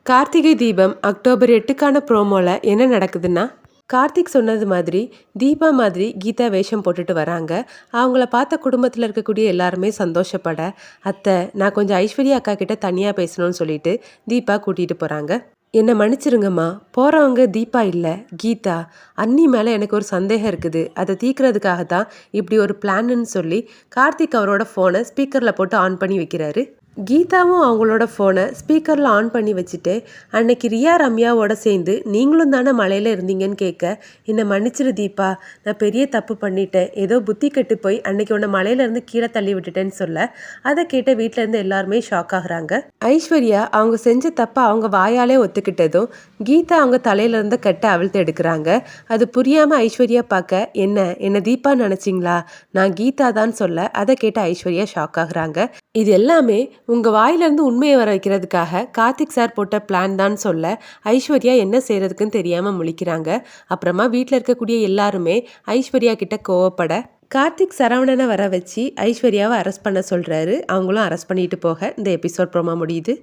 Karthigai Deepam October 8க்கான ப்ரோமோல என்ன நடக்குதுன்னா, கார்த்திக் சொன்னது மாதிரி தீபா மாதிரி கீதா வேஷம் போட்டுட்டு வராங்க. அவங்கள பார்த்த குடும்பத்தில் இருக்கக்கூடிய எல்லாருமே சந்தோஷப்பட, அத்தை நான் கொஞ்சம் ஐஸ்வர்யா அக்கா கிட்ட தனியாக பேசணும்னு சொல்லிட்டு தீபா கூட்டிகிட்டு போகிறாங்க. என்னை மன்னிச்சிருங்கம்மா, போகிறவங்க தீபா இல்லை கீதா. அண்ணி மேலே எனக்கு ஒரு சந்தேகம் இருக்குது, அதை தீர்க்கறதுக்காக தான் இப்படி ஒரு பிளான்னு சொல்லி கார்த்திக் அவரோட ஃபோனை ஸ்பீக்கரில் போட்டு ஆன் பண்ணி வைக்கிறாரு. கீதாவும் அவங்களோட ஃபோனை ஸ்பீக்கரில் ஆன் பண்ணி வச்சுட்டு, அன்னைக்கு ரியா ரம்யாவோட சேர்ந்து நீங்களும் தானே மலையில் இருந்தீங்கன்னு கேட்க, என்னை மன்னிச்சிரு தீபா, நான் பெரிய தப்பு பண்ணிட்டேன், ஏதோ புத்தி கெட்டு போய் அன்னைக்கு உன்னை மலையிலேருந்து கீழே தள்ளி விட்டுட்டேன்னு சொல்ல, அதை கேட்ட வீட்டிலேருந்து எல்லாருமே ஷாக் ஆகுறாங்க. ஐஸ்வர்யா அவங்க செஞ்ச தப்பை அவங்க வாயாலே ஒத்துக்கிட்டதும் கீதா அவங்க தலையிலேருந்து கட்டை அவிழ்த்து எடுக்கிறாங்க. அது புரியாமல் ஐஸ்வர்யா பார்க்க, என்ன தீபா நினச்சிங்களா, நான் கீதா தான் சொல்ல, அதை கேட்ட ஐஸ்வர்யா ஷாக் ஆகுறாங்க. இது எல்லாமே உங்கள் வாயிலேருந்து உண்மையை வர வைக்கிறதுக்காக கார்த்திக் சார் போட்ட பிளான் தான் சொல்ல, ஐஸ்வர்யா என்ன செய்கிறதுக்குன்னு தெரியாமல் முழிக்கிறாங்க. அப்புறமா வீட்டில் இருக்கக்கூடிய எல்லாருமே ஐஸ்வர்யா கிட்ட கோவப்பட, கார்த்திக் சரவணனை வர வச்சு ஐஸ்வர்யாவை அரெஸ்ட் பண்ண சொல்கிறாரு. அவங்களும் அரெஸ்ட் பண்ணிட்டு போக இந்த எபிசோட் ப்ரோமோ முடியுது.